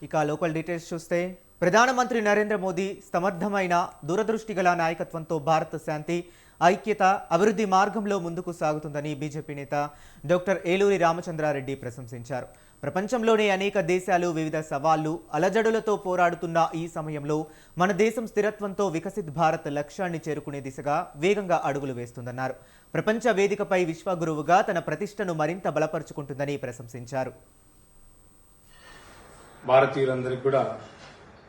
ఇక local details చూస్తే ప్రధానమంత్రి నరేంద్ర మోదీ సమర్థమైన దూరదృష్టి గల నాయకత్వంతో భారత శాంతి ఐక్యత అభివృద్ధి మార్గంలో ముందుకు సాగుతుందని బీజేపీ నేత డాక్టర్ ఏలూరి రామచంద్రారెడ్డి ప్రశంసించారు. ప్రపంచంలోని అనేక దేశాలు వివిధ సవాళ్లు అలజడులతో పోరాడుతున్న ఈ సమయంలో మన దేశం స్థిరత్వంతో వికసిత్ భారత్ లక్ష్యాన్ని చేరుకునే దిశగా వేగంగా అడుగులు వేస్తుందన్నారు. ప్రపంచ వేదికపై విశ్వగురువుగా తన ప్రతిష్టను మరింత బలపరుచుకుంటుందని ప్రశంసించారు. భారతీయులందరికీ కూడా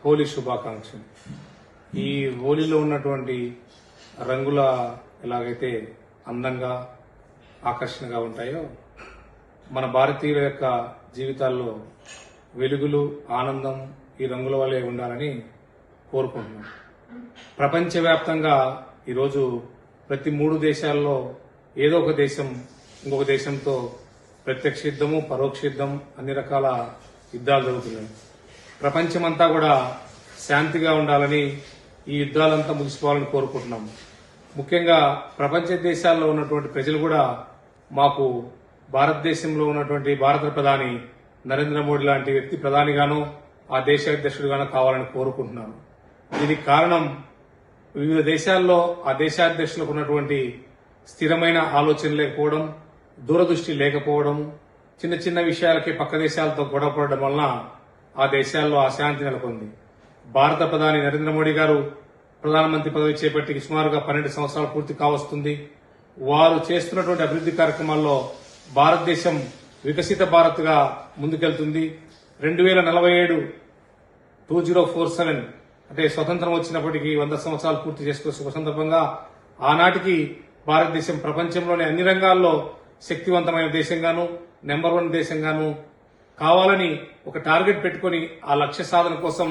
హోలీ శుభాకాంక్షలు. ఈ హోలీలో ఉన్నటువంటి రంగుల ఎలాగైతే అందంగా ఆకర్షణగా ఉంటాయో మన భారతీయుల యొక్క జీవితాల్లో వెలుగులు ఆనందం ఈ రంగుల వల్లే ఉండాలని కోరుకుంటున్నాం. ప్రపంచవ్యాప్తంగా ఈరోజు ప్రతి 3 దేశాల్లో ఏదో ఒక దేశం ఇంకొక దేశంతో ప్రత్యక్ష యుద్ధము పరోక్ష యుద్ధం అన్ని రకాల యుద్ధాలు జరుగుతున్నాయి. ప్రపంచమంతా కూడా శాంతిగా ఉండాలని ఈ యుద్ధాలంతా ముగిసిపోవాలని కోరుకుంటున్నాం. ముఖ్యంగా ప్రపంచ దేశాల్లో ఉన్నటువంటి ప్రజలు కూడా మాకు భారతదేశంలో ఉన్నటువంటి భారత ప్రధాని నరేంద్ర మోడీ లాంటి వ్యక్తి ప్రధానిగానో ఆ దేశ అధ్యక్షుడిగానో కావాలని కోరుకుంటున్నాను. దీనికి కారణం వివిధ దేశాల్లో ఆ దేశాధ్యక్షులకు ఉన్నటువంటి స్థిరమైన ఆలోచన లేకపోవడం, దూరదృష్టి లేకపోవడం, చిన్న చిన్న విషయాలకి పక్క దేశాలతో గొడవపడడం వలన ఆ దేశాల్లో అశాంతి నెలకొంది. భారత ప్రధాని నరేంద్ర మోడీ గారు ప్రధానమంత్రి పదవి చేపట్టి సుమారుగా 12 సంవత్సరాలు పూర్తి కావస్తుంది. వారు చేస్తున్నటువంటి అభివృద్ధి కార్యక్రమాల్లో భారతదేశం వికసిత భారత్ గా ముందుకెళ్తుంది. 2047 2047 అంటే స్వతంత్రం వచ్చినప్పటికీ 100 సంవత్సరాలు పూర్తి చేసుకున్న సందర్భంగా ఆనాటికి భారతదేశం ప్రపంచంలోని అన్ని రంగాల్లో శక్తివంతమైన దేశంగాను నెంబర్ 1 దేశంగాను కావాలని ఒక టార్గెట్ పెట్టుకుని ఆ లక్ష్య సాధన కోసం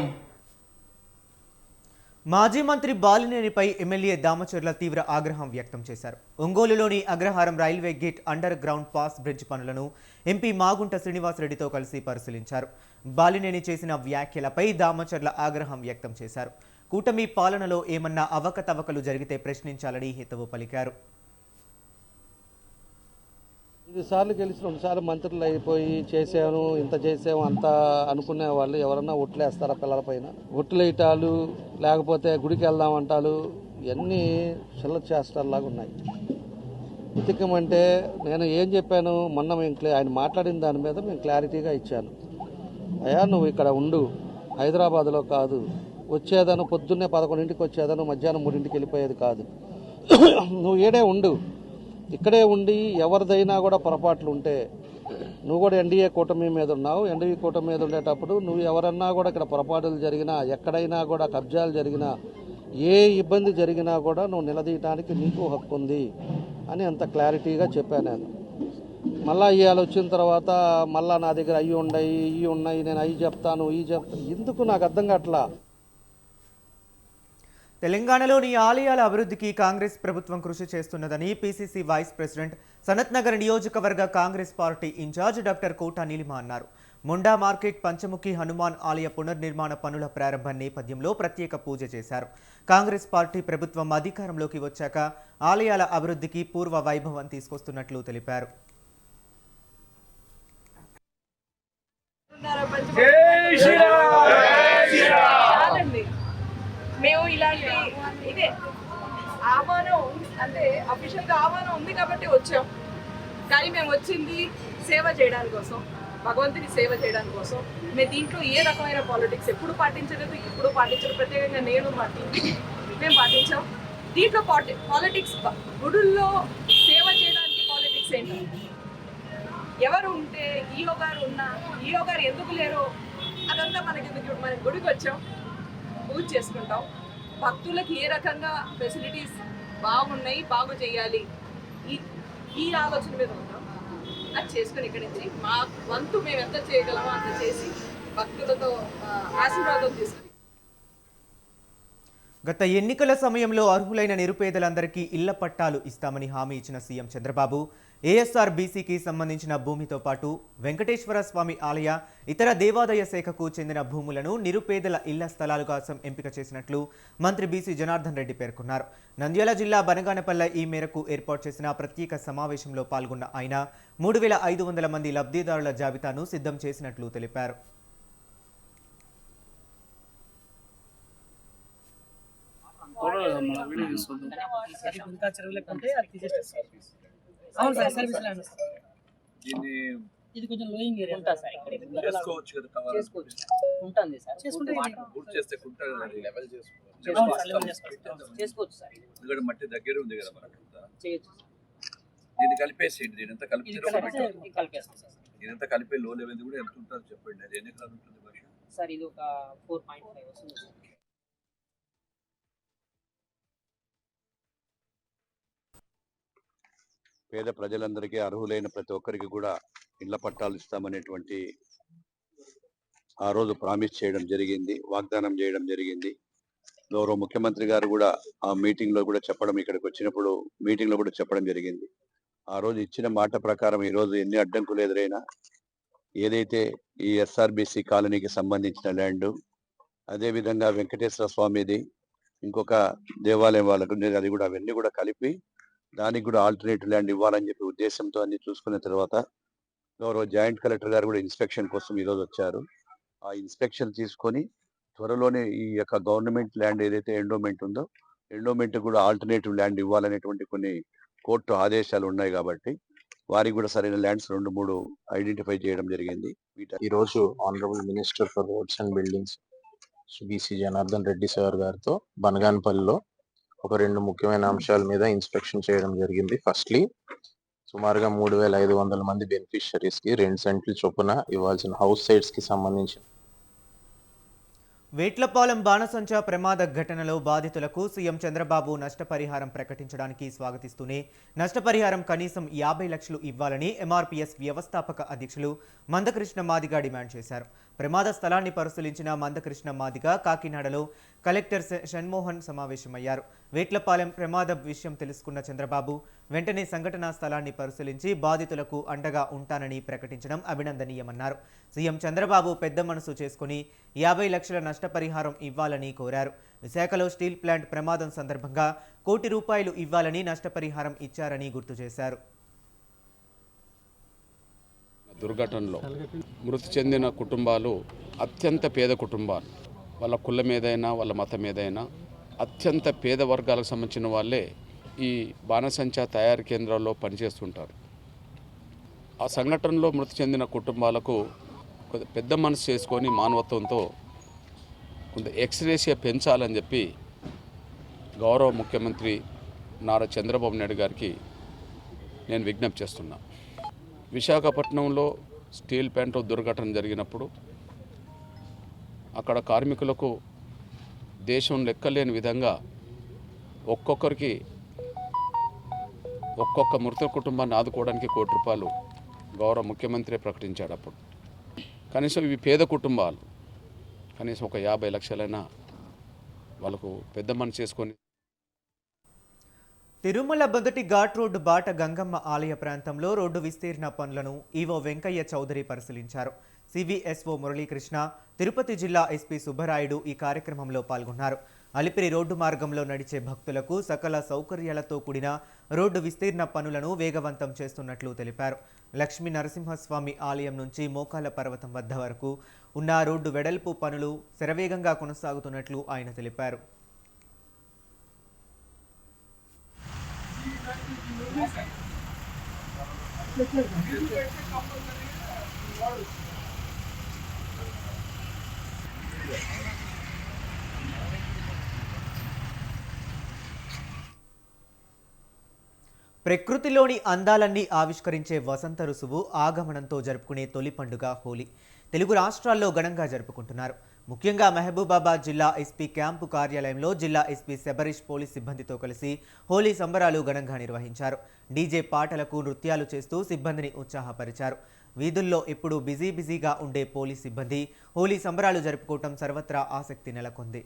మాజీ మంత్రి బాలినేనిపై ఎమ్మెల్యే దామచర్ల తీవ్ర ఆగ్రహం వ్యక్తం చేశారు. ఒంగోలులోని అగ్రహారం railway gate underground pass bridge పనులను ఎంపీ మాగుంట శ్రీనివాసరెడ్డితో కలిసి పరిశీలించారు. బాలినేని చేసిన వ్యాఖ్యలపై దామచర్ల ఆగ్రహం వ్యక్తం చేశారు. కూటమి పాలనలో ఏమన్నా అవకతవకలు జరిగితే ప్రశ్నించాలని హితవు పలికారు. 5 సార్లు గెలిచి 2 సార్లు మంత్రులు అయిపోయి చేసాను ఇంత చేసాము అంత అనుకునే వాళ్ళు ఎవరన్నా ఒట్లేస్తారా పిల్లలపైన? ఒట్లేయటాలు లేకపోతే గుడికి వెళ్దామంటాలు ఇవన్నీ చిల్లర చేష్టలాగా ఉన్నాయి. ఉతికమంటే నేను ఏం చెప్పాను మొన్న ఆయన మాట్లాడిన దాని మీద మేము క్లారిటీగా ఇచ్చాను. అయ్యా నువ్వు ఇక్కడ ఉండు, హైదరాబాద్లో కాదు, వచ్చేదను పొద్దున్నే 11ంటికి వచ్చేదను మధ్యాహ్నం 3ంటికి వెళ్ళిపోయేది కాదు. నువ్వు ఏడే ఉండు, ఇక్కడే ఉండి ఎవరిదైనా కూడా పొరపాట్లు ఉంటే నువ్వు కూడా ఎన్డీఏ కూటమి మీద ఉన్నావు. ఎన్డీఏ కూటమి మీద ఉండేటప్పుడు నువ్వు ఎవరన్నా కూడా ఇక్కడ పొరపాట్లు జరిగినా ఎక్కడైనా కూడా కబ్జాలు జరిగినా ఏ ఇబ్బంది జరిగినా కూడా నువ్వు నిలదీయడానికి నీకు హక్కు ఉంది అని అంత క్లారిటీగా చెప్పాను నేను. మళ్ళా ఇవాళ వచ్చిన తర్వాత మళ్ళా నా దగ్గర అవి ఉన్నాయి ఇవి ఉన్నాయి నేను అవి చెప్తాను ఈ చెప్తాను ఎందుకు నాకు అర్థం కావట్లా. తెలంగాణలోని ఆలయాల అభివృద్ధికి కాంగ్రెస్ ప్రభుత్వం కృషి చేస్తున్నదని PCC vice president Sanath Nagar నియోజకవర్గ Congress party incharge doctor Kota Neelima అన్నారు. ముండా మార్కెట్ పంచముఖి హనుమాన్ ఆలయ పునర్నిర్మాణ పనుల ప్రారంభ నేపథ్యంలో ప్రత్యేక పూజ చేశారు. కాంగ్రెస్ పార్టీ ప్రభుత్వం అధికారంలోకి వచ్చాక ఆలయాల అభివృద్ధికి పూర్వ వైభవం తీసుకొస్తున్నట్లు తెలిపారు. మేము ఇలాంటి ఇదే ఆహ్వానం అంటే అఫీషియల్గా ఆహ్వానం ఉంది కాబట్టి వచ్చాం. కానీ మేము వచ్చింది సేవ చేయడానికి కోసం, భగవంతుని సేవ చేయడానికి కోసం. మేము దీంట్లో ఏ రకమైన పాలిటిక్స్ ఎప్పుడు పాటించలేదు, ఇప్పుడు పాటించలేదు. ప్రత్యేకంగా నేను మేము పాటించాం. దీంట్లో పాలిటిక్స్ గుడుల్లో సేవ చేయడానికి పాలిటిక్స్ ఏంటో ఎవరు ఉంటే ఈయో గారు ఉన్నా ఈయో గారు ఎందుకు లేరో అదంతా మనకి మన గుడికి వచ్చాం, పూజ చేసుకుంటాం. భక్తులకు ఏ రకంగా ఫెసిలిటీస్ బాగున్నాయి బాగు చేయాలి ఈ ఆలోచన మీద ఉంటాం. అది చేసుకుని ఇక్కడి నుంచి మా వంతు మేము ఎంత చేయగలమో అంత చేసి భక్తులతో ఆశీర్వాదం తీసుకుని. గత ఎన్నికల సమయంలో అర్హులైన నిరుపేదలందరికీ ఇళ్ల పట్టాలు ఇస్తామని హామీ ఇచ్చిన సీఎం చంద్రబాబు ఏఎస్ఆర్ బీసీకి సంబంధించిన భూమితో పాటు వెంకటేశ్వర స్వామి ఆలయ ఇతర దేవాదాయ శాఖకు చెందిన భూములను నిరుపేదల ఇళ్ల స్థలాలుగా ఎంపిక చేసినట్లు మంత్రి బీసీ జనార్దన్ రెడ్డి పేర్కొన్నారు. నంద్యాల జిల్లా బనగానపల్లె ఈ మేరకు ఏర్పాటు చేసిన ప్రత్యేక సమావేశంలో పాల్గొన్న ఆయన 3500 మంది లబ్ధిదారుల జాబితాను సిద్ధం చేసినట్లు తెలిపారు. మన వీడియో చూస్తుంది అది గుంతా చెరువులకు ఉంటే అది తీసేస్తారు. అవును సార్, సర్వీస్ ల్యాండ్ సార్. దీన్ని ఇది కొంచెం లోయింగ్ ఏరియా ఉంటా సార్ ఇక్కడ చేసుకోవచ్చు కదా, కావాలి చేసుకోవచ్చు ఉంటుంది సార్. చేసుకుంటే పూర్తి చేస్తే కుంట లెవెల్ అవును సార్, లెవెల్ చేసుకోవచ్చు. చేసుకోవచ్చు సార్. ఎందుకంటే మట్టి దగ్గర ఉంది కదా మనకంతా. చేయొచ్చు సార్. దీన్ని కలిపేసేయండి, దీనంతా ఇది కలిపి కలిపేస్తాం సార్. దీనంతా కలిపే లో లెవెల్ కూడా ఎంత ఉంటుందో చెప్పండి. అది ఎన్ని ఎకరాలు ఉంటుంది భాష? సార్ ఇది ఒక 4.5 వస్తుంది సార్. పేద ప్రజలందరికీ అర్హులైన ప్రతి ఒక్కరికి కూడా ఇళ్ల పట్టాలు ఇస్తామనేటువంటి ఆ రోజు ప్రామిస్ చేయడం జరిగింది, వాగ్దానం చేయడం జరిగింది. గౌరవ ముఖ్యమంత్రి గారు కూడా ఆ మీటింగ్ లో కూడా చెప్పడం, ఇక్కడికి వచ్చినప్పుడు మీటింగ్ లో కూడా చెప్పడం జరిగింది. ఆ రోజు ఇచ్చిన మాట ప్రకారం ఈ రోజు ఎన్ని అడ్డంకులు ఎదురైనా ఏదైతే ఈ ఎస్ఆర్బిసి కాలనీకి సంబంధించిన ల్యాండ్, అదే విధంగా వెంకటేశ్వర స్వామిది ఇంకొక దేవాలయం వాళ్ళకు ఉండేది, అది కూడా అవన్నీ కూడా కలిపి దానికి కూడా ఆల్టర్నేటివ్ ల్యాండ్ ఇవ్వాలని చెప్పి ఉద్దేశంతో అన్ని చూసుకున్న తర్వాత గౌరవ జాయింట్ కలెక్టర్ గారు కూడా ఇన్స్పెక్షన్ కోసం ఈరోజు వచ్చారు. ఆ ఇన్స్పెక్షన్ తీసుకొని త్వరలోనే ఈ యొక్క గవర్నమెంట్ ల్యాండ్ ఏదైతే ఎండోమెంట్ ఉందో ఎండోమెంట్ కూడా ఆల్టర్నేటివ్ ల్యాండ్ ఇవ్వాలనేటువంటి కొన్ని కోర్టు ఆదేశాలు ఉన్నాయి కాబట్టి వారికి కూడా సరైన ల్యాండ్స్ 2-3 ఐడెంటిఫై చేయడం జరిగింది. ఈ రోజు honourable minister for roads and buildings BC Janardhan Reddy sir గారితో బనగానపల్లిలో ఒక 2 ముఖ్యమైన అంశాల మీద ఇన్స్పెక్షన్ చేయడం జరిగింది. ఫస్ట్లీ సుమారుగా 3,500 మంది బెనిఫిషరీస్ కి 2 సెంట్లు చొప్పున ఇవ్వాల్సిన హౌస్ సైట్స్ కి సంబంధించి వేట్లపాలెం బాణసంచా ప్రమాద ఘటనలో బాధితులకు సీఎం చంద్రబాబు నష్టపరిహారం ప్రకటించడానికి స్వాగతిస్తూనే నష్టపరిహారం కనీసం 50 లక్షలు ఇవ్వాలని ఎంఆర్పీఎస్ వ్యవస్థాపక అధ్యక్షులు మందకృష్ణ మాదిగ డిమాండ్ చేశారు. ప్రమాద స్థలాన్ని పరిశీలించిన మందకృష్ణ మాదిగ కాకినాడలో కలెక్టర్ షణ్మోహన్ సమావేశమయ్యారు. వేట్లపాలెం ప్రమాద విషయం తెలుసుకున్న చంద్రబాబు వెంటనే సంఘటనా స్థలాన్ని పరిశీలించి బాధితులకు అండగా ఉంటానని ప్రకటించడం అభినందనీయమన్నారు. సీఎం చంద్రబాబు పెద్ద మనసు చేసుకుని 50 లక్షల నష్టపరిహారం ఇవ్వాలని కోరారు. విశాఖలో స్టీల్ ప్లాంట్ ప్రమాదం సందర్భంగా ₹1 కోటి ఇవ్వాలని నష్టపరిహారం ఇచ్చారని గుర్తు చేశారు. దుర్ఘటనలో మృతి చెందిన కుటుంబాలు అత్యంత పేద కుటుంబాలు. వాళ్ళ కులం ఏదైనా వాళ్ళ మతం ఏదైనా అత్యంత పేద వర్గాలకు సంబంధించిన వాళ్ళే ఈ బాణసంచా తయారీ కేంద్రాల్లో పనిచేస్తుంటారు. ఆ సంఘటనలో మృతి చెందిన కుటుంబాలకు పెద్ద మనసు చేసుకొని మానవత్వంతో కొంత ఎక్స్రేషియా పెంచాలని చెప్పి గౌరవ ముఖ్యమంత్రి నారా చంద్రబాబు నాయుడు గారికి నేను విజ్ఞప్తి చేస్తున్నా. విశాఖపట్నంలో స్టీల్ ప్లాంట్ దుర్ఘటన జరిగినప్పుడు అక్కడ కార్మికులకు దేశం లెక్కలేని విధంగా ఒక్కొక్కరికి ఒక్కొక్క మృత కుటుంబాన్ని ఆదుకోవడానికి ₹1 కోటి గౌరవ ముఖ్యమంత్రి ప్రకటించాడు. అప్పుడు కనీసం ఇవి పేద కుటుంబాలు, కనీసం ఒక 50 లక్షలైనా వాళ్ళకు పెద్ద మనసు చేసుకొని. తిరుమల మొదటి ఘాట్ రోడ్డు బాట గంగమ్మ ఆలయ ప్రాంతంలో రోడ్డు విస్తీర్ణ పనులను ఈవో వెంకయ్య చౌదరి పరిశీలించారు. సివిఎస్ఓ మురళీకృష్ణ, తిరుపతి జిల్లా ఎస్పీ సుబ్బరాయుడు ఈ కార్యక్రమంలో పాల్గొన్నారు. అలిపిరి రోడ్డు మార్గంలో నడిచే భక్తులకు సకల సౌకర్యాలతో కూడిన రోడ్డు విస్తీర్ణ పనులను వేగవంతం చేస్తున్నట్లు తెలిపారు. లక్ష్మీ నరసింహస్వామి ఆలయం నుంచి మోకాల పర్వతం వద్ద వరకు ఉన్న రోడ్డు వెడల్పు పనులు శరవేగంగా కొనసాగుతున్నట్లు ఆయన తెలిపారు. ప్రకృతిలోని అందాలన్నీ ఆవిష్కరించే వసంత ఋతువు ఆగమనంతో జరుపుకునే తొలి పండుగ హోలీ తెలుగు రాష్ట్రాల్లో ఘనంగా జరుపుకుంటున్నారు. ముఖ్యంగా మహబూబాబాద్ జిల్లా ఎస్పీ క్యాంపు కార్యాలయంలో జిల్లా ఎస్పీ శబరీష్ పోలీస్ సిబ్బందితో కలిసి హోలీ సంబరాలు ఘనంగా నిర్వహించారు. డీజే పాటలకు నృత్యాలు చేస్తూ సిబ్బందిని ఉత్సాహపరిచారు. వీధుల్లో ఎప్పుడూ బిజీగా ఉండే పోలీస్ సిబ్బంది హోలీ సంబరాలు జరుపుకోవటం సర్వత్రా ఆసక్తి నెలకొంది.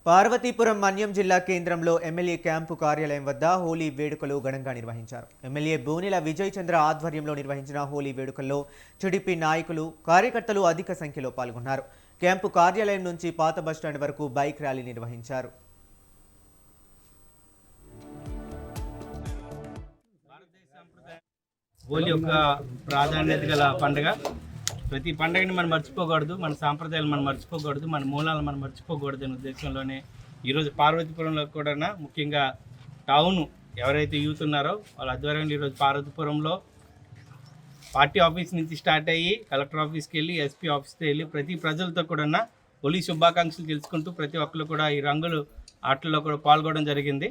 పార్వతీపురం మన్యం జిల్లా కేంద్రంలో ఎమ్మెల్యే క్యాంపు కార్యాలయం వద్ద హోలీ వేడుకలు ఘనంగా నిర్వహించారు. ఎమ్మెల్యే బోనెల విజయ్ చంద్ర ఆధ్వర్యంలో నిర్వహించిన హోలీ వేడుకల్లో టీడీపీ నాయకులు, కార్యకర్తలు అధిక సంఖ్యలో పాల్గొన్నారు. క్యాంపు కార్యాలయం నుంచి పాత బస్టాండ్ వరకు బైక్ ర్యాలీ నిర్వహించారు. హోలీ ఒక ప్రాధాన్యత గల పండుగ. ప్రతి పండుగని మనం మర్చిపోకూడదు, మన సాంప్రదాయాలు మనం మర్చిపోకూడదు, మన మూలాలను మనం మర్చిపోకూడదు అనే ఉద్దేశంలోనే ఈరోజు పార్వతీపురంలో కూడా ముఖ్యంగా టౌన్ ఎవరైతే యూత్ ఉన్నారో వాళ్ళ ఆధ్వర్యంలో ఈరోజు పార్వతీపురంలో పార్టీ ఆఫీస్ నుంచి స్టార్ట్ అయ్యి కలెక్టర్ ఆఫీస్కి వెళ్ళి ఎస్పీ ఆఫీస్కి వెళ్ళి ప్రతి ప్రజలతో కూడా హోలీ శుభాకాంక్షలు తెలుసుకుంటూ ప్రతి ఒక్కరు కూడా ఈ రంగులు ఆటల్లో కూడా పాల్గొనడం జరిగింది.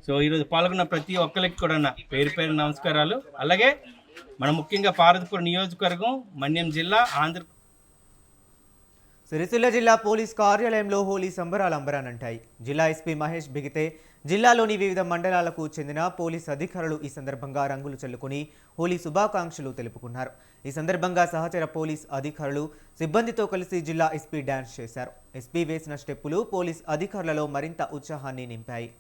సో ఈరోజు పాల్గొన్న ప్రతి ఒక్కరికి కూడా పేరు పేరు నమస్కారాలు. అలాగే మన ముఖ్యంగా పార్వతీపురం నియోజకవర్గం, మన్యం జిల్లా, ఆంధ్ర. సిరిసిల్ల జిల్లా పోలీస్ కార్యాలయంలో హోలీ సంబరాలు అంబరానంటాయి. జిల్లా ఎస్పీ మహేష్ బిగితే జిల్లాలోని వివిధ మండలాలకు చెందిన పోలీస్ అధికారులు ఈ సందర్భంగా రంగులు చల్లుకుని హోలీ శుభాకాంక్షలు తెలుపుకున్నారు. ఈ సందర్భంగా సహచర పోలీస్ అధికారులు సిబ్బందితో కలిసి జిల్లా ఎస్పీ డ్యాన్స్ చేశారు. ఎస్పీ వేసిన స్టెప్పులు పోలీస్ అధికారులలో మరింత ఉత్సాహాన్ని నింపాయి.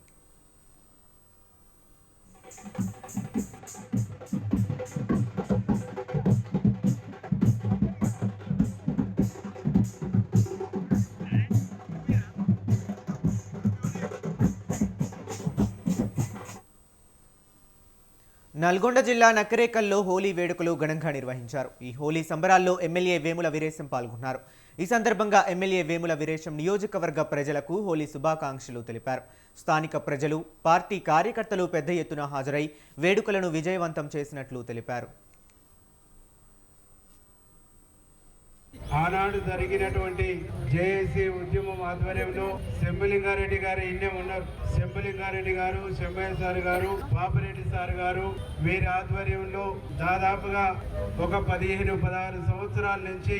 నల్గొండ జిల్లా నకరేకల్లో హోలీ వేడుకలు ఘనంగా నిర్వహించారు. ఈ హోలీ సంబరాల్లో ఎమ్మెల్యే వేముల వీరేశం పాల్గొన్నారు. ఈ సందర్భంగా ఎమ్మెల్యే వేముల వీరేశం నియోజకవర్గ ప్రజలకు హోలీ శుభాకాంక్షలు తెలిపారు. స్థానిక ప్రజలు, పార్టీ కార్యకర్తలు పెద్ద ఎత్తున హాజరై వేడుకలను విజయవంతం చేసినట్లు తెలిపారు. ఆనాడు జరిగినటువంటి జేఏసీ ఉద్యమం ఆధ్వర్యంలో శంభులింగారెడ్డి గారు ఇన్నే ఉన్నారు. శంభులింగారెడ్డి గారు, శంభయ్య సార్ గారు, బాపిరెడ్డి సార్ గారు వీరి ఆధ్వర్యంలో దాదాపుగా ఒక 15-16 సంవత్సరాల నుంచి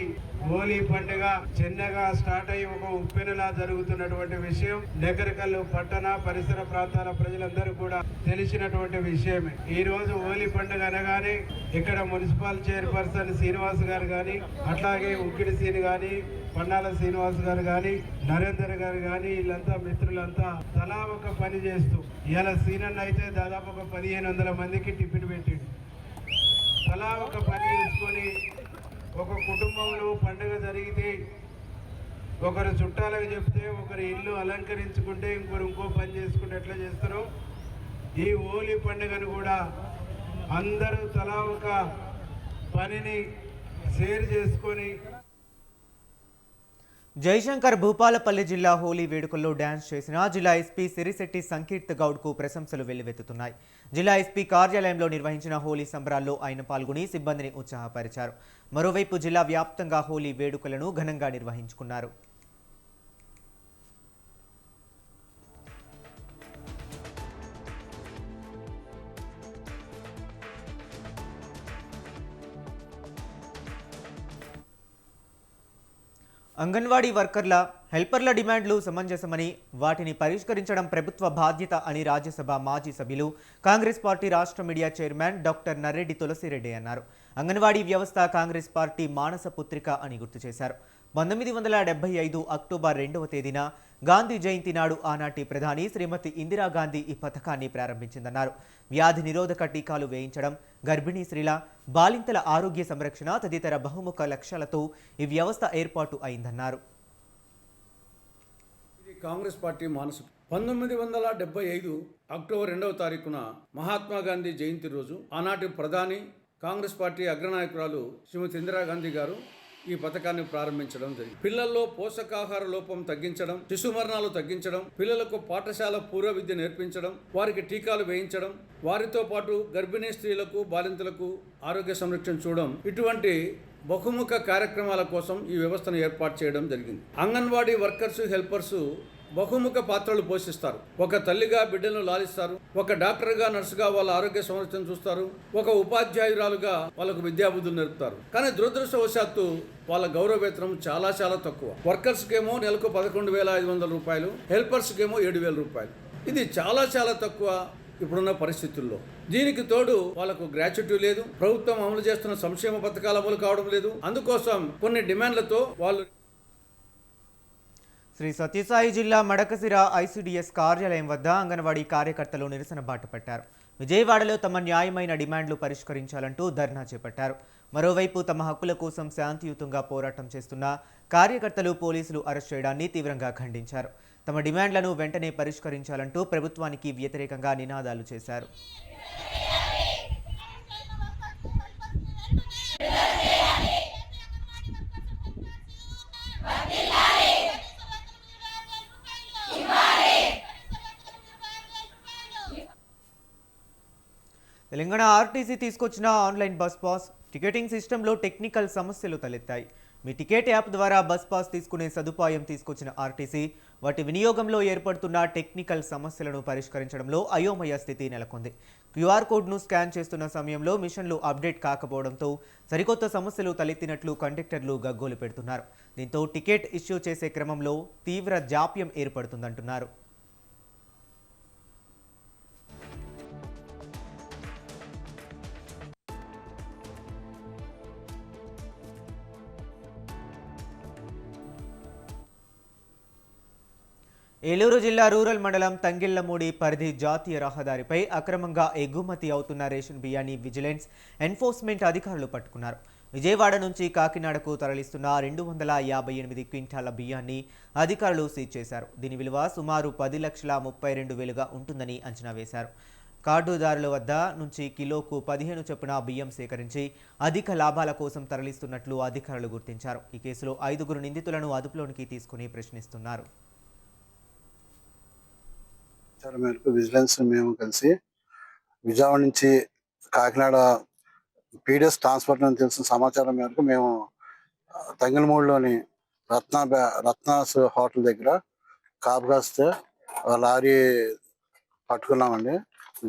హోలీ పండుగ చిన్నగా స్టార్ట్ అయ్యి ఒక ఉప్పెనలా జరుగుతున్నటువంటి విషయం నకరికల్లు పట్టణ పరిసర ప్రాంతాల ప్రజలందరూ కూడా తెలిసినటువంటి విషయమే. ఈ రోజు హోలీ పండుగ అనగానే ఇక్కడ మున్సిపల్ చైర్పర్సన్ శ్రీనివాస్ గారు కానీ, అట్లాగే ఉక్కిడి సీని కానీ, పన్నాల శ్రీనివాస్ గారు కానీ, నరేందర్ గారు కానీ, వీళ్ళంతా మిత్రులంతా తలా ఒక పని చేస్తూ ఇలా సీనన్న అయితే దాదాపు ఒక 1500 మందికి టిఫిన్ పెట్టిండు. తలా ఒక పని చేసుకొని ఒక కుటుంబంలో పండుగ జరిగితే ఒకరు చుట్టాలకు చెప్తే, ఒకరి ఇల్లు అలంకరించుకుంటే ఇంకో పని చేసుకుంటే ఎట్లా చేస్తారో ఈ హోలీ పండుగను కూడా అందరూ తలా ఒక పనిని షేర్ చేసుకొని. జయశంకర్ భూపాలపల్లి జిల్లా హోలీ వేడుకల్లో డ్యాన్స్ చేసిన జిల్లా ఎస్పీ సిరిశెట్టి సంకీర్త్ గౌడ్కు ప్రశంసలు వెల్లువెత్తుతున్నాయి. జిల్లా ఎస్పీ కార్యాలయంలో నిర్వహించిన హోలీ సంబరాల్లో ఆయన పాల్గొని సిబ్బందిని ఉత్సాహపరిచారు. మరోవైపు జిల్లా వ్యాప్తంగా హోలీ వేడుకలను ఘనంగా నిర్వహించుకున్నారు. అంగన్వాడీ వర్కర్ల, హెల్పర్ల డిమాండ్లు సమంజసమని, వాటిని పరిష్కరించడం ప్రభుత్వ బాధ్యత అని రాజ్యసభ మాజీ సభ్యులు, కాంగ్రెస్ పార్టీ రాష్ట్ర media chairman doctor Narreddy Tulasi Reddy అన్నారు. అంగన్వాడీ వ్యవస్థ కాంగ్రెస్ పార్టీ మానస పుత్రిక అని గుర్తు చేశారు. 1975 అక్టోబర్ 2వ తేదీన గాంధీ జయంతి నాడు ఆనాటి ప్రధాని శ్రీమతి ఇందిరాగాంధీ ఈ పథకాన్ని ప్రారంభించిందన్నారు. వ్యాధి నిరోధక టీకాలు వేయించడం, గర్భిణీ స్త్రీల, బాలింతల ఆరోగ్య సంరక్షణ తదితర బహుముఖ లక్ష్యాలతో ఈ వ్యవస్థ ఏర్పాటు అయిందన్నారు. ఇది కాంగ్రెస్ పార్టీ మానసు. 1975 అక్టోబర్ 2వ తారీఖున మహాత్మా గాంధీ జయంతి రోజు ఆనాటి ప్రధాని, కాంగ్రెస్ పార్టీ అగ్రనాయకురాలు శ్రీమతి ఇందిరాగాంధీ గారు ఈ పథకాన్ని ప్రారంభించడం జరిగింది. పిల్లల్లో పోషకాహార లోపం తగ్గించడం, శిశు మరణాలు తగ్గించడం, పిల్లలకు పాఠశాల పూర్వ విద్య నేర్పించడం, వారికి టీకాలు వేయించడం, వారితో పాటు గర్భిణీ స్త్రీలకు, బాలింతలకు ఆరోగ్య సంరక్షణ చూడడం, ఇటువంటి బహుముఖ కార్యక్రమాల కోసం ఈ వ్యవస్థను ఏర్పాటు చేయడం జరిగింది. అంగన్వాడీ వర్కర్స్, హెల్పర్స్ బహుముఖ పాత్రలు పోషిస్తారు. ఒక తల్లిగా బిడ్డలను లాలిస్తారు, ఒక డాక్టర్గా, నర్సుగా వాళ్ళ ఆరోగ్య సంరక్షణ చూస్తారు, ఒక ఉపాధ్యాయురాలుగా వాళ్ళకు విద్యాబుద్ధులు నేర్పుతారు. కానీ దురదృష్టవశాత్తు వాళ్ళ గౌరవ వేతనం చాలా చాలా తక్కువ. వర్కర్స్కేమో నెలకు 11,500 రూపాయలు, హెల్పర్స్కేమో 7,000 రూపాయలు. ఇది చాలా చాలా తక్కువ ఇప్పుడున్న పరిస్థితుల్లో. దీనికి తోడు వాళ్ళకు గ్రాట్యుటీ లేదు, ప్రభుత్వం అమలు చేస్తున్న సంక్షేమ పథకాలు అమలు కావడం లేదు. అందుకోసం కొన్ని డిమాండ్లతో వాళ్ళు శ్రీ సత్యసాయి జిల్లా మడకసిర ఐసిడిఎస్ కార్యాలయం వద్ద అంగన్వాడీ కార్యకర్తలు నిరసన బాట పట్టారు. విజయవాడలో తమ న్యాయమైన డిమాండ్లు పరిష్కరించాలంటూ ధర్నా చేపట్టారు. మరోవైపు తమ హక్కుల కోసం శాంతియుతంగా పోరాటం చేస్తున్న కార్యకర్తలు పోలీసులు అరెస్ట్ చేయడాన్ని తీవ్రంగా ఖండించారు. తమ డిమాండ్లను వెంటనే పరిష్కరించాలంటూ ప్రభుత్వానికి వ్యతిరేకంగా నినాదాలు చేశారు. తెలంగాణ ఆర్టీసీ తీసుకొచ్చిన ఆన్లైన్ బస్ పాస్ టికెటింగ్ సిస్టంలో టెక్నికల్ సమస్యలు తలెత్తాయి. మీ టికెట్ యాప్ ద్వారా బస్ పాస్ తీసుకునే సదుపాయం తీసుకొచ్చిన ఆర్టీసీ వాటి వినియోగంలో ఏర్పడుతున్న టెక్నికల్ సమస్యలను పరిష్కరించడంలో అయోమయ స్థితి నెలకొంది. క్యూఆర్ కోడ్ను స్కాన్ చేస్తున్న సమయంలో మిషన్లు అప్డేట్ కాకపోవడంతో సరికొత్త సమస్యలు తలెత్తినట్లు కండక్టర్లు గగ్గోలు పెడుతున్నారు. దీంతో టికెట్ ఇష్యూ చేసే క్రమంలో తీవ్ర జాప్యం ఏర్పడుతుందంటున్నారు. ఏలూరు జిల్లా రూరల్ మండలం తంగిళ్లమూడి పరిధి జాతీయ రహదారిపై అక్రమంగా ఎగుమతి అవుతున్న రేషన్ బియ్యాన్ని విజిలెన్స్ ఎన్ఫోర్స్మెంట్ అధికారులు పట్టుకున్నారు. విజయవాడ నుంచి కాకినాడకు తరలిస్తున్న 258 క్వింటాల బియ్యాన్ని అధికారులు సీజ్ చేశారు. దీని విలువ సుమారు 10,32,000గా ఉంటుందని అంచనా వేశారు. కార్డుదారుల వద్ద నుంచి కిలోకు 15 చొప్పున బియ్యం సేకరించి అధిక లాభాల కోసం తరలిస్తున్నట్లు అధికారులు గుర్తించారు. ఈ కేసులో 5 నిందితులను అదుపులోనికి తీసుకుని ప్రశ్నిస్తున్నారు. మేరకు విజిలెన్స్ మేము కలిసి విజయవాడ నుంచి కాకినాడ పీడిఎస్ ట్రాన్స్పోర్ట్ అని తెలిసిన సమాచారం మేరకు మేము తంగిలమూడిలోని రత్నాస్ హోటల్ దగ్గర కాపు కాస్తే లారీ పట్టుకున్నామండి.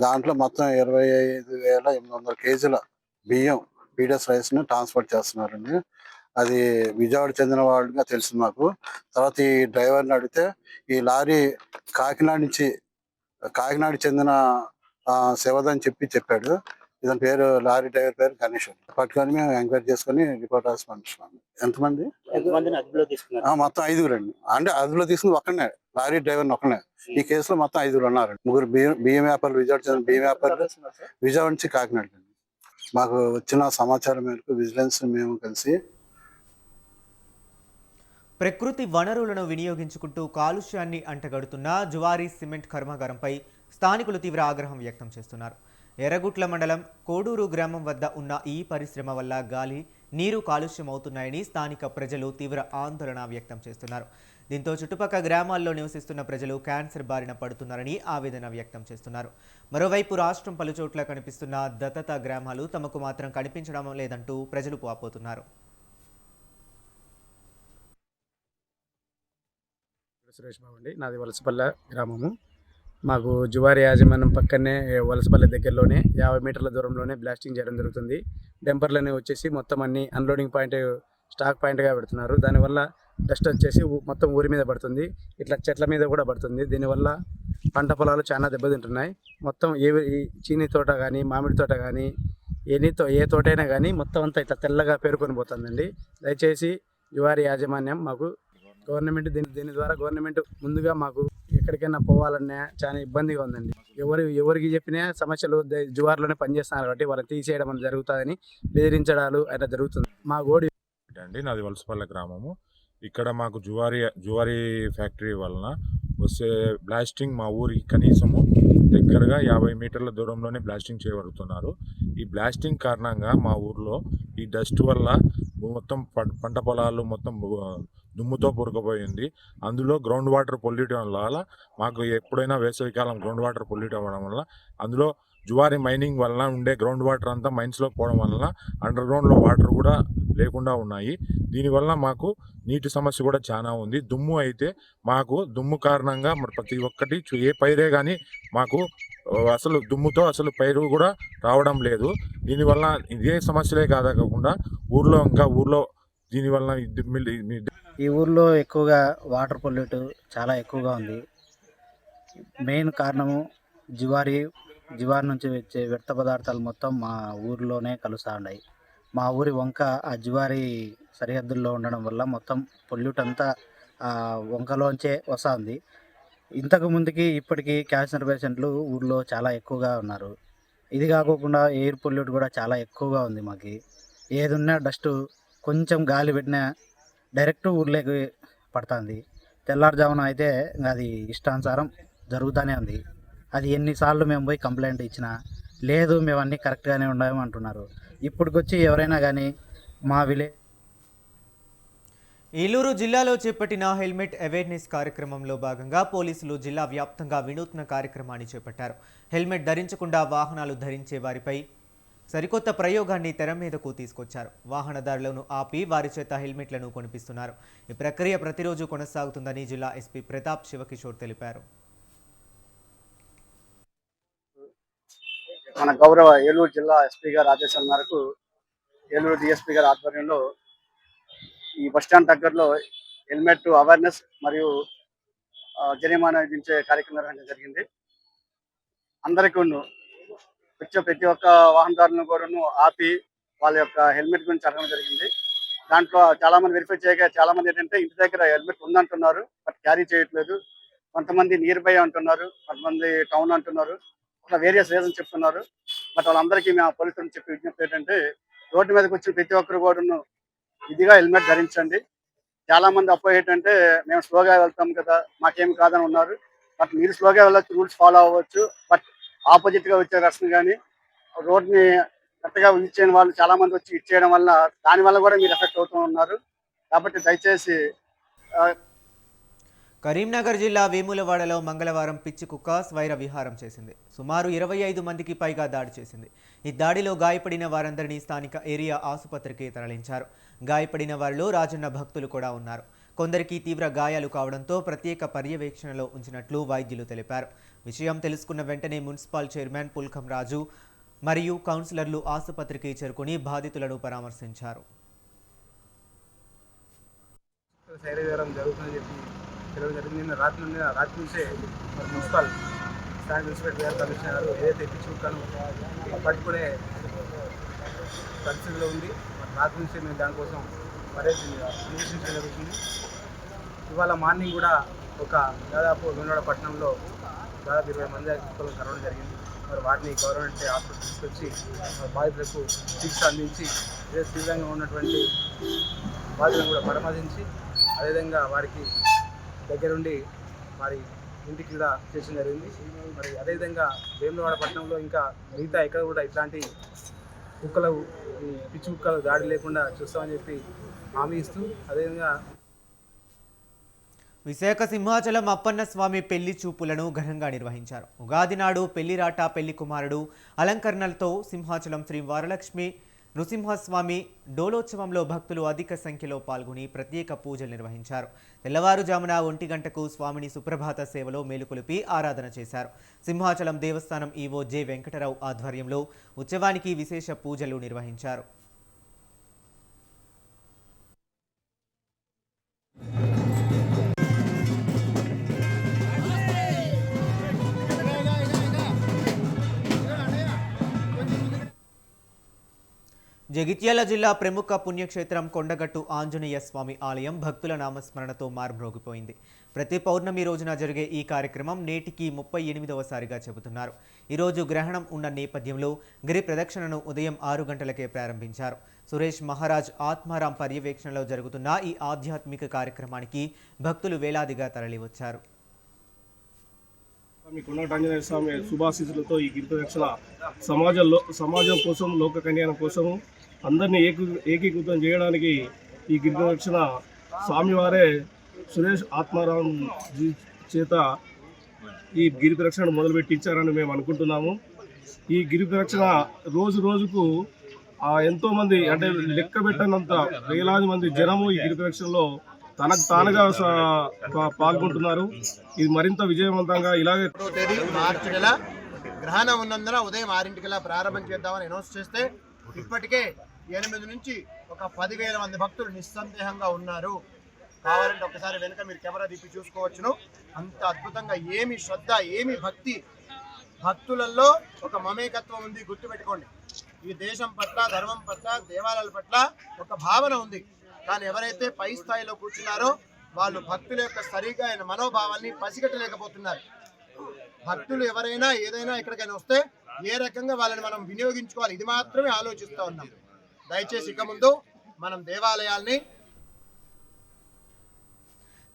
దాంట్లో మొత్తం 25,800 కేజీల బియ్యం పీడిఎస్ రైస్ని ట్రాన్స్పోర్ట్ చేస్తున్నారండి. అది విజయవాడ చెందిన వాళ్ళుగా తెలిసింది మాకు. తర్వాత ఈ డ్రైవర్ని అడిగితే ఈ లారీ కాకినాడ చెందిన శివద్ అని చెప్పాడు. ఇతని పేరు లారీ డ్రైవర్ పేరు గణేష్. పట్టుకొని మేము ఎంక్వైరీ చేసుకుని రిపోర్ట్ రాసి పంపిస్తున్నాము. ఎంతమంది? మొత్తం 5 అండి. అంటే అదుపులో తీసుకుని ఒక్కనే లారీ డ్రైవర్ని ఒక్కనే. ఈ కేసులో మొత్తం 5 ఉన్నారండి. 3 బియ్యం వ్యాపారులు, విజయవాడ చెందిన బియ్యం వ్యాపారులు విజయవాడ నుంచి కాకినాడ. మాకు వచ్చిన సమాచారం మేరకు విజిలెన్స్ మేము కలిసి ప్రకృతి వనరులను వినియోగించుకుంటూ కాలుష్యాన్ని అంటగడుతున్న జువారీ సిమెంట్ కర్మాగారంపై స్థానికులు తీవ్ర ఆగ్రహం వ్యక్తం చేస్తున్నారు. ఎర్రగుట్ల మండలం కోడూరు గ్రామం వద్ద ఉన్న ఈ పరిశ్రమ వల్ల గాలి, నీరు కాలుష్యం అవుతున్నాయని స్థానిక ప్రజలు తీవ్ర ఆందోళన వ్యక్తం చేస్తున్నారు. దీంతో చుట్టుపక్కల గ్రామాల్లో నివసిస్తున్న ప్రజలు క్యాన్సర్ బారిన పడుతున్నారని ఆవేదన వ్యక్తం చేస్తున్నారు. మరోవైపు రాష్ట్రం పలుచోట్ల కనిపిస్తున్న దత్తత గ్రామాలు తమకు మాత్రం కనిపించడం లేదంటూ ప్రజలు వాపోతున్నారు. సురేష్ బాబు అండి, నాది వలసపల్లె గ్రామము. మాకు జువారి యాజమాన్యం పక్కనే వలసపల్లె దగ్గరలోనే 50 మీటర్ల దూరంలోనే బ్లాస్టింగ్ చేయడం జరుగుతుంది. డెంపర్లని వచ్చేసి మొత్తం అన్ని అన్లోడింగ్ పాయింట్, స్టాక్ పాయింట్గా పెడుతున్నారు. దానివల్ల డస్ట్ వచ్చేసి మొత్తం ఊరి మీద పడుతుంది, ఇట్లా చెట్ల మీద కూడా పడుతుంది. దీనివల్ల పంట పొలాలు చాలా దెబ్బతింటున్నాయి. మొత్తం ఈ చీనీ తోట కానీ, మామిడి తోట కానీ, ఏ తోటైనా కానీ మొత్తం అంతా ఇట్లా తెల్లగా పేరుకొని పోతుందండి. దయచేసి జువారి యాజమాన్యం మాకు గవర్నమెంట్ దీని ద్వారా గవర్నమెంట్ ముందుగా మాకు ఎక్కడికైనా పోవాలన్నా చాలా ఇబ్బందిగా ఉందండి. ఎవరికి చెప్పినా సమస్యలు జువార్లోనే పనిచేస్తున్నారు కాబట్టి వాళ్ళని తీసేయడం అనేది జరుగుతుందని బెదిరించడాలు అట్లా జరుగుతుంది. మా గోడి అండి, నాది వలసపల్లె గ్రామము. ఇక్కడ మాకు జువారీ ఫ్యాక్టరీ వలన వచ్చే బ్లాస్టింగ్ మా ఊరికి కనీసము దగ్గరగా 50 మీటర్ల దూరంలోనే బ్లాస్టింగ్ చేయబడుతున్నారు. ఈ బ్లాస్టింగ్ కారణంగా మా ఊర్లో ఈ డస్ట్ వల్ల మొత్తం పంట పొలాలు మొత్తం దుమ్ముతో పురకపోయింది. అందులో గ్రౌండ్ వాటర్ పొల్యూట్ అవ్వడం వల్ల మాకు ఎప్పుడైనా వేసవికాలం గ్రౌండ్ వాటర్ పొల్యూట్ అవ్వడం వల్ల అందులో జువారీ మైనింగ్ వలన ఉండే గ్రౌండ్ వాటర్ అంతా మైన్స్లో పోవడం వలన అండర్ గ్రౌండ్లో వాటర్ కూడా లేకుండా ఉన్నాయి. దీనివల్ల మాకు నీటి సమస్య కూడా చాలా ఉంది. దుమ్ము అయితే మాకు దుమ్ము కారణంగా ప్రతి ఒక్కటి ఏ పైరే కానీ మాకు అసలు దుమ్ముతో అసలు పైరు కూడా రావడం లేదు. దీనివల్ల ఇదే సమస్యలే కాకుండా ఊర్లో దీనివల్ల ఈ ఊర్లో ఎక్కువగా వాటర్ పొల్యూట్ చాలా ఎక్కువగా ఉంది. మెయిన్ కారణము జువారీ నుంచి వచ్చే వ్యర్థ పదార్థాలు మొత్తం మా ఊరిలోనే కలుస్తూ ఉన్నాయి. మా ఊరి వంక ఆ జువారీ సరిహద్దుల్లో ఉండడం వల్ల మొత్తం పొల్యూట్ అంతా వంకలోంచే వస్తుంది. ఇంతకు ముందుకి ఇప్పటికీ క్యాన్సర్ పేషెంట్లు ఊర్లో చాలా ఎక్కువగా ఉన్నారు. ఇది కాకోకుండా ఎయిర్ పొల్యూట్ కూడా చాలా ఎక్కువగా ఉంది. మాకు ఏదున్నా డస్ట్ కొంచెం గాలి పెట్టినా డైరెక్ట్ ఊర్లోకి పడుతుంది. తెల్లారుజామున అయితే అది ఇష్టానుసారం జరుగుతూనే ఉంది. అది ఎన్నిసార్లు మేము పోయి కంప్లైంట్ ఇచ్చినా లేదు మేము అన్నీ కరెక్ట్గానే ఉన్నాము అంటున్నారు. ఇప్పటికొచ్చి ఎవరైనా కానీ మా ఏలూరు జిల్లాలో చేపట్టిన హెల్మెట్ అవేర్నెస్ కార్యక్రమంలో భాగంగా పోలీసులు జిల్లా వ్యాప్తంగా వినూత్న కార్యక్రమాన్ని చేపట్టారు. హెల్మెట్ ధరించకుండా వాహనాలు ధరించే వారిపై సరికొత్త ప్రయోగాన్ని తెర మీదకు తీసుకొచ్చారు. వాహనదారులను ఆపి వారి చేత హెల్మెట్లను కొనిపిస్తున్నారు. ఈ ప్రక్రియ ప్రతిరోజు కొనసాగుతుందని జిల్లా ఎస్పీ ప్రతాప్ శివకిషోర్ తెలిపారు. మన గౌరవ ఏలూరు జిల్లా ఎస్పీ గారి ఆదేశాల మేరకు ఏలూరు డిఎస్పీ గారి ఆధ్వర్యంలో ఈ బస్టాండ్ దగ్గరలో హెల్మెట్ అవేర్నెస్ మరియు జరిమానా విధించే కార్యక్రమం నిర్వహించడం జరిగింది. అందరికీ వచ్చే ప్రతి ఒక్క వాహనదారులను కూడా ఆపి వాళ్ళ యొక్క హెల్మెట్ గురించి అడగడం జరిగింది. దాంట్లో చాలా మంది వెరిఫై చేయగా చాలా మంది ఏంటంటే ఇంటి దగ్గర హెల్మెట్ ఉందంటున్నారు, బట్ క్యారీ చేయట్లేదు. కొంతమంది నియర్ బై అంటున్నారు, కొంతమంది టౌన్ అంటున్నారు, అట్లా వేరియస్ రీజన్స్ చెప్తున్నారు. బట్ వాళ్ళందరికీ మేము పోలీసులను చెప్పి విజ్ఞప్తి ఏంటంటే రోడ్డు మీదకి వచ్చిన ప్రతి ఒక్కరు కూడా ఇదిగా హెల్మెట్ ధరించండి. చాలా మంది అపోయి ఏంటంటే మేము స్లోగా వెళ్తాం కదా మాకేం కాదని ఉన్నారు. బట్ మీరు స్లోగా వెళ్ళొచ్చు, రూల్స్ ఫాలో అవ్వచ్చు. బట్ ఆపోజిట్ గా వచ్చే రస్ని కానీ రోడ్ని కరెక్ట్గా ఇచ్చేయని వాళ్ళు చాలా మంది వచ్చి ఇచ్చేయడం వల్ల దానివల్ల కూడా మీరు ఎఫెక్ట్ అవుతూ ఉన్నారు. కాబట్టి దయచేసి కరీంనగర్ జిల్లా వేములవాడలో మంగళవారం పిచ్చి కుక్క స్వైర విహారం చేసింది. సుమారు 25 మందికి పైగా దాడి చేసింది. ఈ దాడిలో గాయపడిన వారందరినీ స్థానిక ఏరియా ఆసుపత్రికి తరలించారు. గాయపడిన వారిలో రాజన్న భక్తులు కూడా ఉన్నారు. కొందరికి తీవ్ర గాయాలు కావడంతో ప్రత్యేక పర్యవేక్షణలో ఉంచినట్లు వైద్యులు తెలిపారు. విషయం తెలుసుకున్న వెంటనే మున్సిపల్ చైర్మన్ పుల్కం రాజు మరియు కౌన్సిలర్లు ఆసుపత్రికి చేరుకుని బాధితులను పరామర్శించారు. నిన్న రాత్రి నుంచే మున్సిపల్ స్టాండ్ ఇన్స్పెక్టర్ గారు కమిషనర్ గారు ఏదైతే పిచ్చుకను పట్టుకునే పరిస్థితిలో ఉంది. రాత్రి నుంచే మేము దానికోసం అన్వేషించడం జరుగుతుంది. ఇవాళ మార్నింగ్ కూడా దాదాపు వేములవాడ పట్టణంలో దాదాపు 20 మంది కుక్కలను కలవడం జరిగింది. మరి వాటిని గవర్నమెంట్ హాస్పిటల్ తీసుకొచ్చి బాధితులకు చికిత్స అందించి తీవ్రంగా ఉన్నటువంటి బాధితులను కూడా పరామర్శించి అదేవిధంగా వారికి దగ్గరుండి వారి ఇంటికి కూడా చేయడం జరిగింది. మరి అదేవిధంగా వేములవాడ పట్టణంలో ఇంకా మిగతా ఎక్కడ కూడా ఇట్లాంటి కుక్కలు ఈ పిచ్చి కుక్కలు దాడి లేకుండా చూస్తామని చెప్పి హామీ ఇస్తూ అదేవిధంగా విశాఖ సింహాచలం అప్పన్న స్వామి పెళ్లి చూపులను ఘనంగా నిర్వహించారు. ఉగాది నాడు పెళ్లిరాట పెళ్లి కుమారుడు అలంకరణలతో సింహాచలం శ్రీ వరలక్ష్మి నృసింహస్వామి డోలోత్సవంలో భక్తులు అధిక సంఖ్యలో పాల్గొని ప్రత్యేక పూజలు నిర్వహించారు. తెల్లవారుజామున 1 గంటకు స్వామిని సుప్రభాత సేవలో మేలుకొలిపి ఆరాధన చేశారు. సింహాచలం దేవస్థానం ఈవో జె వెంకటరావు ఆధ్వర్యంలో ఉత్సవానికి విశేష పూజలు నిర్వహించారు. జగిత్యాల జిల్లా ప్రముఖ పుణ్యక్షేత్రం కొండగట్టు ఆంజనేయ స్వామి ఆలయం భక్తుల నామస్మరణతో మార్మోగిపోయింది. ప్రతి పౌర్ణమి రోజున జరిగే ఈ కార్యక్రమం నేటికి 38వసారిగా చెబుతున్నారు. ఈరోజు గ్రహణం ఉన్న నేపథ్యంలో గిరి ప్రదక్షిణను ఉదయం 6 గంటలకే ప్రారంభించారు. సురేష్ మహారాజ్ ఆత్మారాం పర్యవేక్షణలో జరుగుతున్న ఈ ఆధ్యాత్మిక కార్యక్రమానికి భక్తులు వేలాదిగా తరలివచ్చారు. కొండగట్టు ఆంజనేయ స్వామి శుభాశీస్సులతో ఈ గిరి ప్రదక్షిణ సమాజం కోసం లోక కళ్యాణం కోసము అందరినీ ఏకీకృతం చేయడానికి ఈ గిరి ప్రదక్షిణ స్వామివారే సురేష్ ఆత్మారాం చేత ఈ గిరి ప్రదక్షిణను మొదలుపెట్టించారని మేము అనుకుంటున్నాము. ఈ గిరి ప్రదక్షిణ రోజు రోజుకు ఎంతోమంది అంటే లెక్క పెట్టనంత వేలాది మంది జనము ఈ గిరి ప్రదక్షిణలో తనకు తానుగా పాల్గొంటున్నారు. ఇది మరింత విజయవంతంగా ఇలాగే మార్చి నెల గ్రహణం ఉన్నందున ఉదయం 6 ప్రారంభం చేద్దామని అనౌన్స్ చేస్తే ఇప్పటికే 8 నుంచి ఒక 10,000 మంది భక్తులు నిస్సందేహంగా ఉన్నారు. కావాలంటే ఒకసారి వెనుక మీరు కెమెరా తిప్పి చూసుకోవచ్చును. అంత అద్భుతంగా ఏమి శ్రద్ధ ఏమి భక్తి, భక్తులలో ఒక మమేకత్వం ఉంది. గుర్తుపెట్టుకోండి, ఈ దేశం పట్ల ధర్మం పట్ల దేవాలయాల పట్ల ఒక భావన ఉంది. కానీ ఎవరైతే పై స్థాయిలో కూర్చున్నారో వాళ్ళు భక్తుల యొక్క సరిగా అయిన మనోభావాన్ని పసిగట్టలేకపోతున్నారు. భక్తులు ఎవరైనా ఏదైనా ఎక్కడికైనా వస్తే ఏ రకంగా వాళ్ళని మనం వినియోగించుకోవాలి, ఇది మాత్రమే ఆలోచిస్తూ ఉన్నాం. దయచేసి ఇక ముందు మనం దేవాలయాల్ని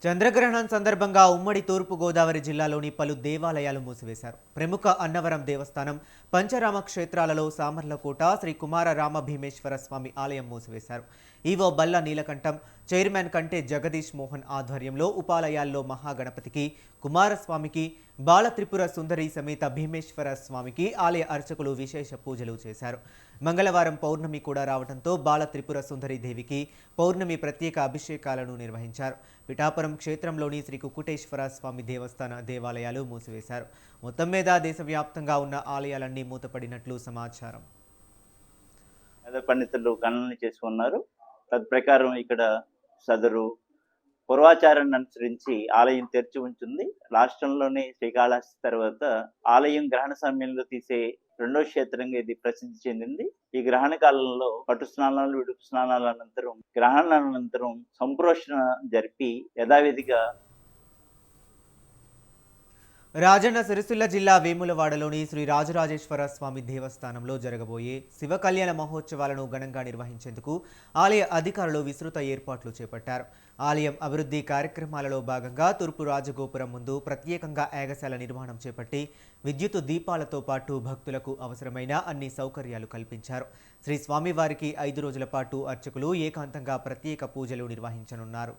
చంద్రగ్రహణం సందర్భంగా ఉమ్మడి తూర్పు గోదావరి జిల్లాలోని పలు దేవాలయాలు మూసివేశారు. ప్రముఖ అన్నవరం దేవస్థానం, పంచరామ క్షేత్రాలలో సామర్లకోట శ్రీ కుమార రామ భీమేశ్వర స్వామి ఆలయం మూసివేశారు. ఈవో బల్ల నీలకంఠం, చైర్మన్ కంటే జగదీష్ మోహన్ ఆధ్వర్యంలో ఉపాలయాల్లో మహాగణపతికి, కుమారస్వామికి, బాల త్రిపుర సుందరి సమేత భీమేశ్వర స్వామికి ఆలయ అర్చకులు విశేష పూజలు చేశారు. మంగళవారం పౌర్ణమి కూడా రావడంతో బాల త్రిపుర సుందరి దేవికి పౌర్ణమి ప్రత్యేక అభిషేకాలను నిర్వహించారు. పిఠాపురం క్షేత్రంలోని శ్రీ కుకుటేశ్వర స్వామి దేవస్థాన దేవాలయాలు మూసివేశారు. మొత్తం మీద దేశవ్యాప్తంగా ఉన్న ఆలయాలన్నీ మూతపడినట్లు సమాచారం. పండితులు గణన చేసుకున్నారు. తత్ప్రకారం ఇక్కడ సదరు పూర్వాచారాన్ని అనుసరించి ఆలయం తెరిచి ఉంచింది. రాష్ట్రంలోనే శ్రీకాళహస్తి తర్వాత ఆలయం గ్రహణ సమయంలో తీసే రెండో క్షేత్రంగా ఇది ప్రసిద్ధి చెందింది. ఈ గ్రహణ కాలంలో పట్టు స్నానాలు, విడుపు స్నానాల అనంతరం గ్రహణానంతరం సంప్రోషణ జరిపి యథావిధిగా రాజన్న సిరిసిల్ల జిల్లా వేములవాడలోని శ్రీ రాజరాజేశ్వర స్వామి దేవస్థానంలో జరగబోయే శివ కళ్యాణ మహోత్సవాలను ఘనంగా నిర్వహించేందుకు ఆలయ అధికారులు విస్తృత ఏర్పాట్లు చేపట్టారు. ఆలయం అభివృద్ధి కార్యక్రమాలలో భాగంగా తూర్పు రాజగోపురం ముందు ప్రత్యేకంగా యాగశాల నిర్మాణం చేపట్టి విద్యుత్ దీపాలతో పాటు భక్తులకు అవసరమైన అన్ని సౌకర్యాలు కల్పించారు. శ్రీ స్వామివారికి 5 రోజుల పాటు అర్చకులు ఏకాంతంగా ప్రత్యేక పూజలు నిర్వహించనున్నారు.